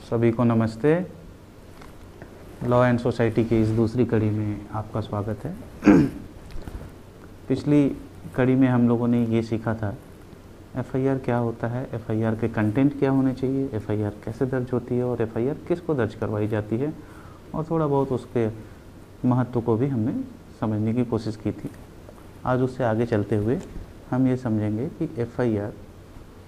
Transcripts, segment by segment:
सभी को नमस्ते। लॉ एंड सोसाइटी की इस दूसरी कड़ी में आपका स्वागत है। पिछली कड़ी में हम लोगों ने ये सीखा था एफआईआर क्या होता है, एफआईआर के कंटेंट क्या होने चाहिए, एफआईआर कैसे दर्ज होती है और एफआईआर किसको दर्ज करवाई जाती है, और थोड़ा बहुत उसके महत्व को भी हमने समझने की कोशिश की थी। आज उससे आगे चलते हुए हम ये समझेंगे कि एफआईआर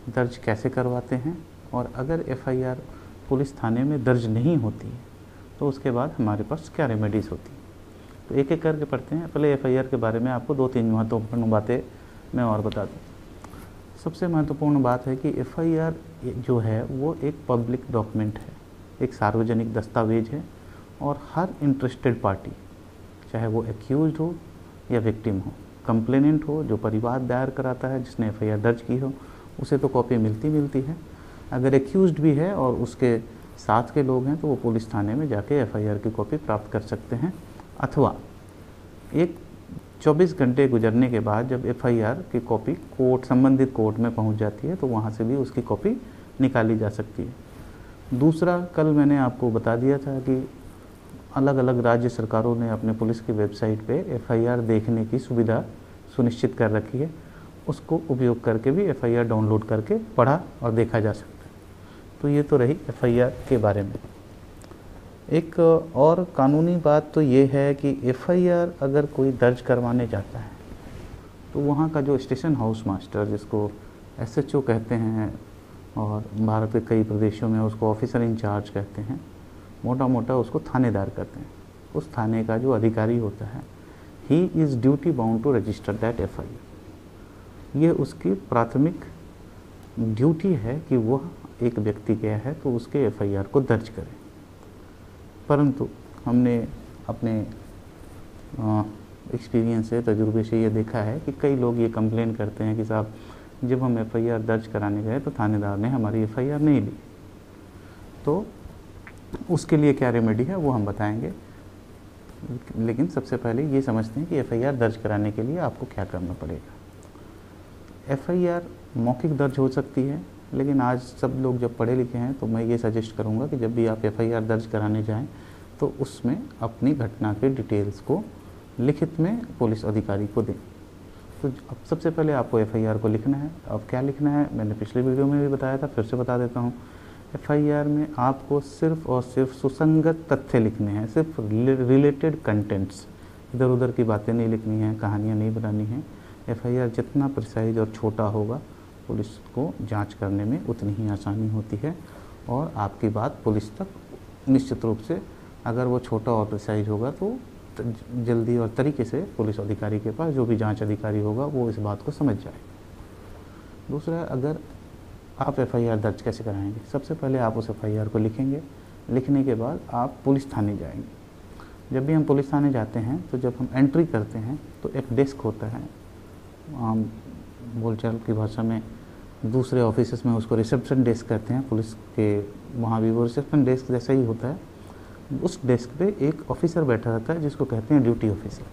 दर्ज कैसे करवाते हैं, और अगर एफआईआर पुलिस थाने में दर्ज नहीं होती है तो उसके बाद हमारे पास क्या रेमेडीज़ होती हैं। तो एक एक करके पढ़ते हैं। पहले एफआईआर के बारे में आपको 2-3 महत्वपूर्ण बातें मैं और बता दूँ। सबसे महत्वपूर्ण बात है कि एफआईआर जो है वो एक पब्लिक डॉक्यूमेंट है, एक सार्वजनिक दस्तावेज है, और हर इंटरेस्टेड पार्टी, चाहे वो एक्यूज्ड हो या विक्टिम हो, कंप्लेनेंट हो, जो परिवाद दायर कराता है, जिसने एफआईआर दर्ज की हो, उसे तो कॉपी मिलती है। अगर एक्यूज्ड भी है और उसके साथ के लोग हैं तो वो पुलिस थाने में जाके एफआईआर की कॉपी प्राप्त कर सकते हैं, अथवा एक 24 घंटे गुजरने के बाद जब एफआईआर की कॉपी संबंधित कोर्ट में पहुंच जाती है तो वहां से भी उसकी कॉपी निकाली जा सकती है। दूसरा, कल मैंने आपको बता दिया था कि अलग अलग राज्य सरकारों ने अपने पुलिस की वेबसाइट पे एफआईआर देखने की सुविधा सुनिश्चित कर रखी है। उसको उपयोग करके भी एफआईआर डाउनलोड करके पढ़ा और देखा जा सकता है। तो ये तो रही एफआईआर के बारे में। एक और कानूनी बात तो ये है कि एफआईआर अगर कोई दर्ज करवाने जाता है तो वहाँ का जो स्टेशन हाउस मास्टर, जिसको एसएचओ कहते हैं और भारत के कई प्रदेशों में उसको ऑफिसर इंचार्ज कहते हैं, मोटा मोटा उसको थानेदार कहते हैं। उस थाने का जो अधिकारी होता है, he is duty bound to register that FIR. ये उसकी प्राथमिक ड्यूटी है कि वह एक व्यक्ति गया है तो उसके एफआईआर को दर्ज करें। परंतु हमने अपने एक्सपीरियंस से, तजुर्बे से ये देखा है कि कई लोग ये कंप्लेन करते हैं कि साहब जब हम एफआईआर दर्ज कराने गए तो थानेदार ने हमारी एफआईआर नहीं ली। तो उसके लिए क्या रेमेडी है वो हम बताएंगे, लेकिन सबसे पहले ये समझते हैं कि एफआईआर दर्ज कराने के लिए आपको क्या करना पड़ेगा। एफआईआर मौखिक दर्ज हो सकती है, लेकिन आज सब लोग जब पढ़े लिखे हैं तो मैं ये सजेस्ट करूँगा कि जब भी आप एफआईआर दर्ज कराने जाएं तो उसमें अपनी घटना के डिटेल्स को लिखित में पुलिस अधिकारी को दें। तो अब सबसे पहले आपको एफआईआर को लिखना है। अब क्या लिखना है मैंने पिछले वीडियो में भी बताया था, फिर से बता देता हूँ। एफआईआर में आपको सिर्फ और सिर्फ सुसंगत तथ्य लिखने हैं, सिर्फ रिलेटेड कंटेंट्स, इधर उधर की बातें नहीं लिखनी है, कहानियाँ नहीं बनानी हैं। एफआईआर जितना प्रिसाइज और छोटा होगा पुलिस को जांच करने में उतनी ही आसानी होती है, और आपकी बात पुलिस तक निश्चित रूप से, अगर वो छोटा और प्रिसाइज होगा तो जल्दी और तरीके से पुलिस अधिकारी के पास, जो भी जांच अधिकारी होगा, वो इस बात को समझ जाए। दूसरा, अगर आप एफआईआर दर्ज कैसे कराएंगे, सबसे पहले आप उस एफआईआर को लिखेंगे। लिखने के बाद आप पुलिस थाने जाएंगे। जब भी हम पुलिस थाने जाते हैं तो जब हम एंट्री करते हैं तो एक डेस्क होता है, आम बोलचाल की भाषा में दूसरे ऑफिस में उसको रिसेप्शन डेस्क कहते हैं, पुलिस के वहाँ भी वो रिसेप्शन डेस्क जैसा ही होता है। उस डेस्क पे एक ऑफिसर बैठा रहता है जिसको कहते हैं ड्यूटी ऑफिसर।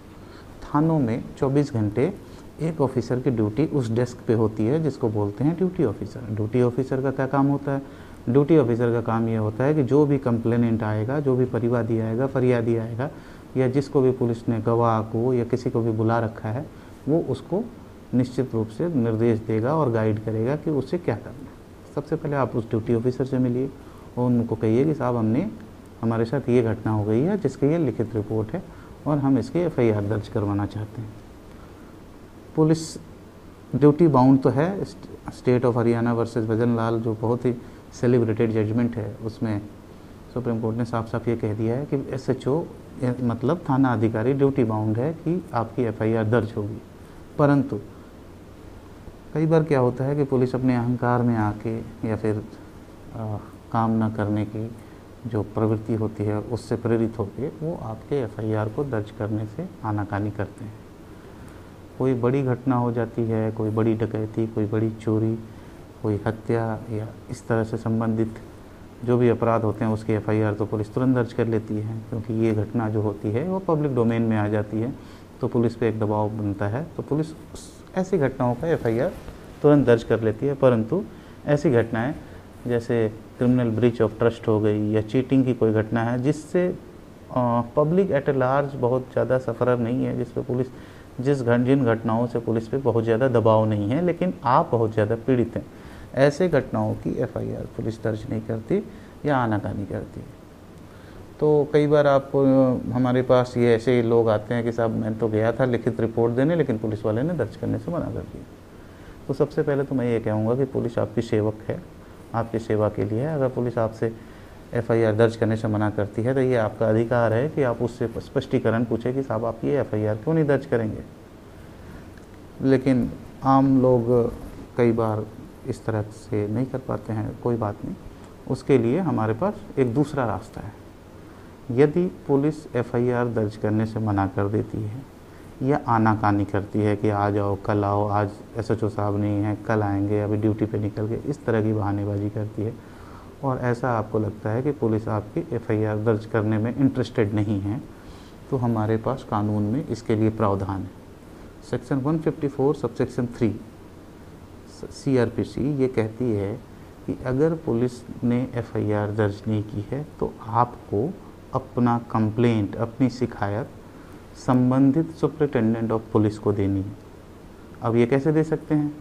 थानों में 24 घंटे एक ऑफिसर की ड्यूटी उस डेस्क पे होती है जिसको बोलते हैं ड्यूटी ऑफिसर। ड्यूटी ऑफिसर का क्या काम होता है? ड्यूटी ऑफिसर का काम ये होता है कि जो भी कंप्लेनेंट आएगा, जो भी परिवादी आएगा, फरियादी आएगा, या जिसको भी पुलिस ने, गवाह को या किसी को भी बुला रखा है, वो उसको निश्चित रूप से निर्देश देगा और गाइड करेगा कि उससे क्या करना है। सबसे पहले आप उस ड्यूटी ऑफिसर से मिलिए और उनको कहिए कि साहब हमारे साथ ये घटना हो गई है जिसकी ये लिखित रिपोर्ट है और हम इसकी एफआईआर दर्ज करवाना चाहते हैं। पुलिस ड्यूटी बाउंड तो है। State of Haryana versus Bhajanlal, जो बहुत ही सेलिब्रेटेड जजमेंट है, उसमें सुप्रीम कोर्ट ने साफ साफ ये कह दिया है कि एसएचओ मतलब थाना अधिकारी ड्यूटी बाउंड है कि आपकी एफआईआर दर्ज होगी। परंतु कई बार क्या होता है कि पुलिस अपने अहंकार में आके या फिर काम ना करने की जो प्रवृत्ति होती है उससे प्रेरित होकर वो आपके एफआईआर को दर्ज करने से आनाकानी करते हैं। कोई बड़ी घटना हो जाती है, कोई बड़ी डकैती, कोई बड़ी चोरी, कोई हत्या या इस तरह से संबंधित जो भी अपराध होते हैं उसकी एफआईआर तो पुलिस तुरंत दर्ज कर लेती है, क्योंकि ये घटना जो होती है वो पब्लिक डोमेन में आ जाती है तो पुलिस पे एक दबाव बनता है, तो पुलिस ऐसी घटनाओं का एफआईआर तुरंत दर्ज कर लेती है। परंतु ऐसी घटनाएं जैसे क्रिमिनल ब्रीच ऑफ ट्रस्ट हो गई या चीटिंग की कोई घटना है जिससे पब्लिक एट लार्ज बहुत ज़्यादा सफ़रर नहीं है, जिस पे पुलिस जिन घटनाओं से पुलिस पे बहुत ज़्यादा दबाव नहीं है, लेकिन आप बहुत ज़्यादा पीड़ित हैं, ऐसे घटनाओं की एफआईआर पुलिस दर्ज नहीं करती या आनाकानी करती। तो कई बार आप हमारे पास ये ऐसे लोग आते हैं कि साहब मैं तो गया था लिखित रिपोर्ट देने, लेकिन पुलिस वाले ने दर्ज करने से मना कर दिया। तो सबसे पहले तो मैं ये कहूँगा कि पुलिस आपकी सेवक है, आपकी सेवा के लिए है। अगर पुलिस आपसे एफआईआर दर्ज करने से मना करती है तो ये आपका अधिकार है कि आप उससे स्पष्टीकरण पूछें कि साहब आप ये एफआईआर क्यों नहीं दर्ज करेंगे। लेकिन आम लोग कई बार इस तरह से नहीं कर पाते हैं, कोई बात नहीं, उसके लिए हमारे पास एक दूसरा रास्ता है। यदि पुलिस एफआईआर दर्ज करने से मना कर देती है या आनाकानी करती है कि आ जाओ, कल आओ, आज एसएचओ साहब नहीं है, कल आएंगे, अभी ड्यूटी पे निकल गए, इस तरह की बहानेबाजी करती है और ऐसा आपको लगता है कि पुलिस आपकी एफआईआर दर्ज करने में इंटरेस्टेड नहीं है, तो हमारे पास कानून में इसके लिए प्रावधान है। सेक्शन 154 सबसेक्शन 3 सीआरपीसी ये कहती है कि अगर पुलिस ने एफआईआर दर्ज नहीं की है तो आपको अपना कंप्लेंट, अपनी शिकायत संबंधित सुपरिटेंडेंट ऑफ पुलिस को देनी है। अब ये कैसे दे सकते हैं?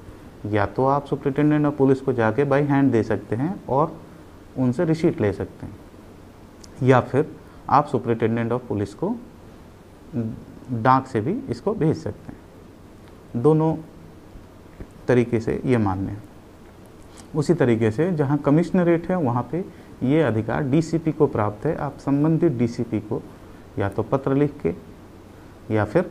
या तो आप सुपरिटेंडेंट ऑफ पुलिस को जाके बाय हैंड दे सकते हैं और उनसे रिसीट ले सकते हैं, या फिर आप सुपरिटेंडेंट ऑफ पुलिस को डाक से भी इसको भेज सकते हैं। दोनों तरीके से ये मान्य है। उसी तरीके से जहाँ कमिश्नरेट है वहाँ पे ये अधिकार डीसीपी को प्राप्त है। आप संबंधित डीसीपी को या तो पत्र लिख के या फिर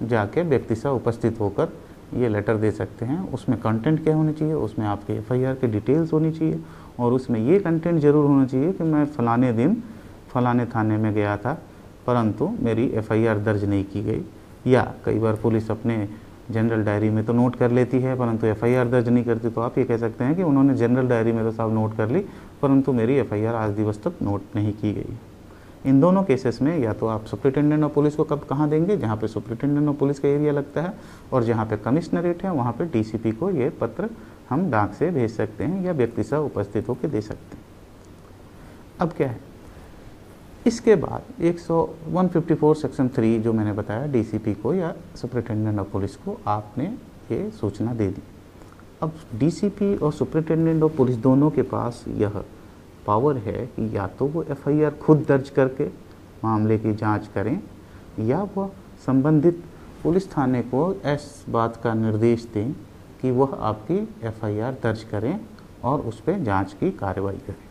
जाके व्यक्ति से उपस्थित होकर ये लेटर दे सकते हैं। उसमें कंटेंट क्या होनी चाहिए? उसमें आपके एफआईआर की डिटेल्स होनी चाहिए और उसमें ये कंटेंट ज़रूर होना चाहिए कि मैं फ़लाने दिन फ़लाने थाने में गया था परंतु मेरी एफआईआर दर्ज नहीं की गई। या कई बार पुलिस अपने जनरल डायरी में तो नोट कर लेती है परंतु एफआईआर दर्ज नहीं करती, तो आप ये कह सकते हैं कि उन्होंने जनरल डायरी में तो साहब नोट कर ली परंतु मेरी एफआईआर आज दिवस तक नोट नहीं की गई। इन दोनों केसेस में या तो आप सुपरिटेंडेंट ऑफ पुलिस को कब कहाँ देंगे? जहाँ पे सुपरिटेंडेंट ऑफ पुलिस का एरिया लगता है, और जहाँ पे कमिश्नरेट है वहाँ पे डीसीपी को ये पत्र हम डाक से भेज सकते हैं या व्यक्ति से उपस्थित होकर दे सकते हैं। अब क्या है, इसके बाद 154 सेक्शन 3 जो मैंने बताया डीसीपी को या सुपरिटेंडेंट ऑफ पुलिस को आपने ये सूचना दे दी। अब डीसीपी और सुपरिटेंडेंट ऑफ पुलिस दोनों के पास यह पावर है कि या तो वो एफआईआर खुद दर्ज करके मामले की जांच करें या वह संबंधित पुलिस थाने को इस बात का निर्देश दें कि वह आपकी एफआईआर दर्ज करें और उस पर जांच की कार्रवाई करें।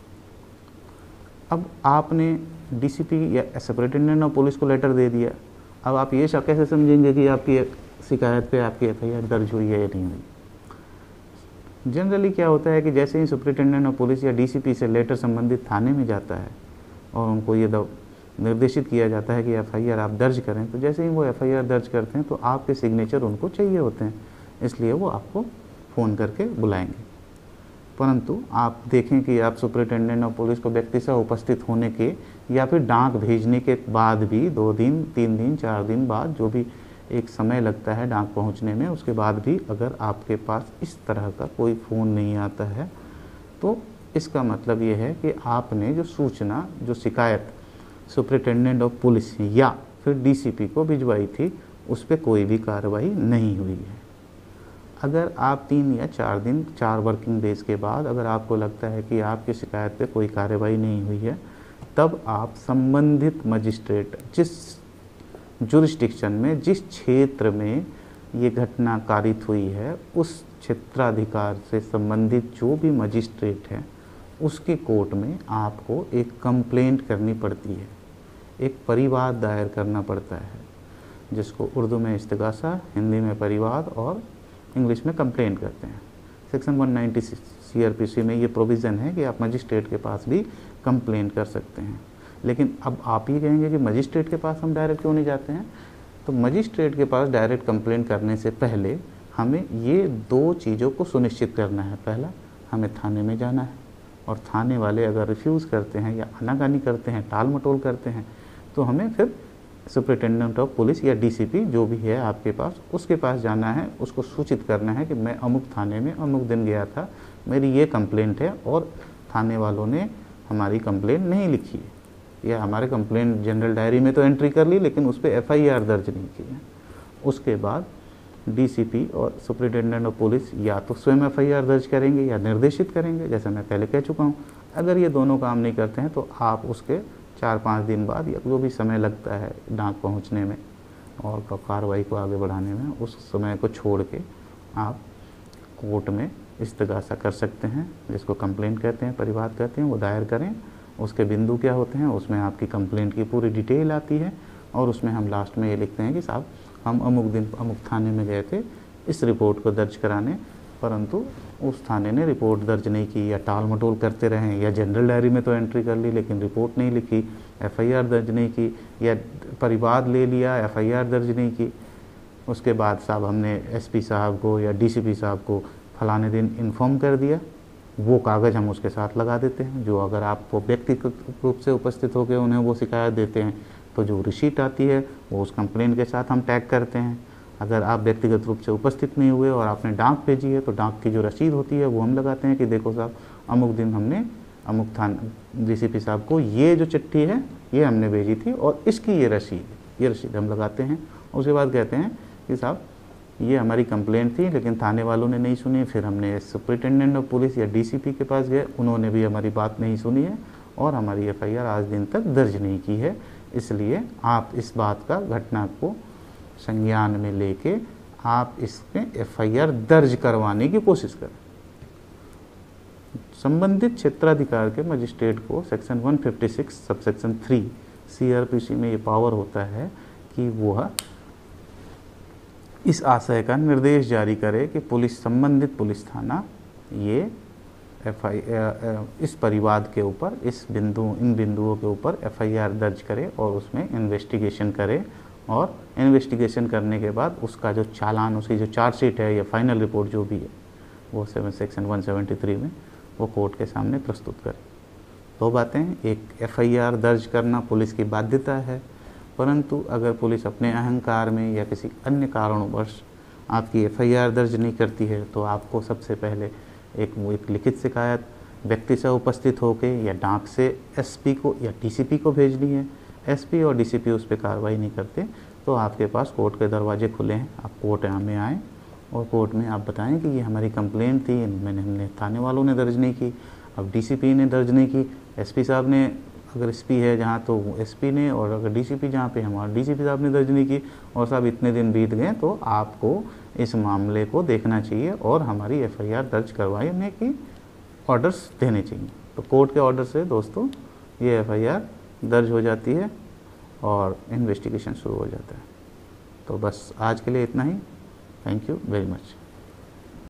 अब आपने डीसीपी या सुपरिटेंडेंट ऑफ पुलिस को लेटर दे दिया, अब आप ये कैसे समझेंगे कि आपकी शिकायत पे आपकी एफआईआर दर्ज हुई है या नहीं हुई? जनरली क्या होता है कि जैसे ही सुपरिटेंडेंट ऑफ पुलिस या डीसीपी से लेटर संबंधित थाने में जाता है और उनको ये निर्देशित किया जाता है कि एफआईआर आप दर्ज करें, तो जैसे ही वो एफआईआर दर्ज करते हैं तो आपके सिग्नेचर उनको चाहिए होते हैं, इसलिए वो आपको फ़ोन करके बुलाएंगे। परंतु आप देखें कि आप सुपरिटेंडेंट ऑफ पुलिस को व्यक्ति से उपस्थित होने के या फिर डाक भेजने के बाद भी 2 दिन 3 दिन 4 दिन बाद जो भी एक समय लगता है डाक पहुंचने में, उसके बाद भी अगर आपके पास इस तरह का कोई फ़ोन नहीं आता है तो इसका मतलब ये है कि आपने जो सूचना, जो शिकायत सुपरिटेंडेंट ऑफ पुलिस या फिर डीसीपी को भिजवाई थी उस पर कोई भी कार्रवाई नहीं हुई है। अगर आप 3 या 4 दिन 4 वर्किंग डेज़ के बाद अगर आपको लगता है कि आपकी शिकायत पे कोई कार्रवाई नहीं हुई है, तब आप संबंधित मजिस्ट्रेट, जिस जुरिस्डिक्शन में, जिस क्षेत्र में ये घटना कारित हुई है, उस क्षेत्राधिकार से संबंधित जो भी मजिस्ट्रेट है उसकी कोर्ट में आपको एक कंप्लेंट करनी पड़ती है, एक परिवाद दायर करना पड़ता है, जिसको उर्दू में इस्तिगासा, हिंदी में परिवाद और इंग्लिश में कंप्लेंट करते हैं। सेक्शन 196 सीआरपीसी में ये प्रोविज़न है कि आप मजिस्ट्रेट के पास भी कंप्लेंट कर सकते हैं। लेकिन अब आप ये कहेंगे कि मजिस्ट्रेट के पास हम डायरेक्ट क्यों नहीं जाते हैं? तो मजिस्ट्रेट के पास डायरेक्ट कंप्लेंट करने से पहले हमें ये 2 चीज़ों को सुनिश्चित करना है। पहला, हमें थाने में जाना है और थाने वाले अगर रिफ्यूज़ करते हैं या आनाकानी करते हैं, टाल मटोल करते हैं, तो हमें फिर सुपरिटेंडेंट ऑफ पुलिस या डीसीपी जो भी है आपके पास, उसके पास जाना है, उसको सूचित करना है कि मैं अमुक थाने में अमुक दिन गया था, मेरी ये कंप्लेंट है और थाने वालों ने हमारी कंप्लेंट नहीं लिखी है, या हमारे कंप्लेंट जनरल डायरी में तो एंट्री कर ली लेकिन उस पर FIR दर्ज नहीं की है। उसके बाद DCP और सुपरिटेंडेंट ऑफ पुलिस या तो स्वयं FIR दर्ज करेंगे या निर्देशित करेंगे, जैसे मैं पहले कह चुका हूँ। अगर ये दोनों काम नहीं करते हैं तो आप उसके 4-5 दिन बाद या जो भी समय लगता है डाक पहुँचने में और कार्रवाई को आगे बढ़ाने में, उस समय को छोड़ के आप कोर्ट में इस्तगासा कर सकते हैं, जिसको कंप्लेंट कहते हैं, परिवाद कहते हैं, वो दायर करें। उसके बिंदु क्या होते हैं, उसमें आपकी कंप्लेंट की पूरी डिटेल आती है और उसमें हम लास्ट में ये लिखते हैं कि साहब हम अमुक दिन अमुक थाने में गए थे इस रिपोर्ट को दर्ज कराने, परंतु उस थाने ने रिपोर्ट दर्ज नहीं की, या टाल मटोल करते रहे, या जनरल डायरी में तो एंट्री कर ली लेकिन रिपोर्ट नहीं लिखी, FIR दर्ज नहीं की, या परिवाद ले लिया, FIR दर्ज नहीं की। उसके बाद साहब हमने SP साहब को या DCP साहब को फलाने दिन इन्फॉर्म कर दिया, वो कागज़ हम उसके साथ लगा देते हैं। जो अगर आपको व्यक्तिगत रूप से उपस्थित होकर उन्हें वो शिकायत देते हैं तो जो रिसीट आती है वो उस कंप्लेंट के साथ हम टैग करते हैं। अगर आप व्यक्तिगत रूप से उपस्थित नहीं हुए और आपने डाक भेजी है तो डाक की जो रसीद होती है वो हम लगाते हैं कि देखो साहब अमुक दिन हमने अमुक थाना DCP साहब को ये जो चिट्ठी है ये हमने भेजी थी और इसकी ये रसीद हम लगाते हैं। उसके बाद कहते हैं कि साहब ये हमारी कंप्लेंट थी लेकिन थाने वालों ने नहीं सुनी, फिर हमने सुपरिटेंडेंट ऑफ पुलिस या DCP के पास गए, उन्होंने भी हमारी बात नहीं सुनी है और हमारी FIR आज दिन तक दर्ज नहीं की है। इसलिए आप इस बात का घटना को संज्ञान में लेके आप इसमें FIR दर्ज करवाने की कोशिश करें। संबंधित क्षेत्राधिकार के मजिस्ट्रेट को सेक्शन 156 सबसेक्शन 3 CRPC में ये पावर होता है कि वह इस आशय का निर्देश जारी करे कि संबंधित पुलिस थाना ये इस परिवाद के ऊपर इन बिंदुओं के ऊपर FIR दर्ज करे और उसमें इन्वेस्टिगेशन करे, और इन्वेस्टिगेशन करने के बाद उसका जो चालान, उसकी जो चार्जशीट है या फाइनल रिपोर्ट जो भी है वो सेक्शन 173 में वो कोर्ट के सामने प्रस्तुत करे। दो बातें हैं, एक FIR दर्ज करना पुलिस की बाध्यता है, परंतु अगर पुलिस अपने अहंकार में या किसी अन्य कारणवश आपकी FIR दर्ज नहीं करती है तो आपको सबसे पहले एक लिखित शिकायत व्यक्ति से उपस्थित होकर या डाक से SP को या DCP को भेजनी है। SP और DCP उस पर कार्रवाई नहीं करते तो आपके पास कोर्ट के दरवाजे खुले हैं, आप कोर्ट में आएँ और कोर्ट में आप बताएं कि ये हमारी कंप्लेंट थी, हमने थाने वालों ने दर्ज नहीं की, अब DCP ने दर्ज नहीं की, SP साहब ने, अगर SP है जहाँ तो SP ने, और अगर DCP जहाँ पे हमारा DCP साहब ने दर्ज नहीं की, और साहब इतने दिन बीत गए तो आपको इस मामले को देखना चाहिए और हमारी FIR दर्ज करवाने की ऑर्डर्स देने चाहिए। तो कोर्ट के ऑर्डर से दोस्तों ये FIR दर्ज हो जाती है और इन्वेस्टिगेशन शुरू हो जाता है। तो बस आज के लिए इतना ही। Thank you very much.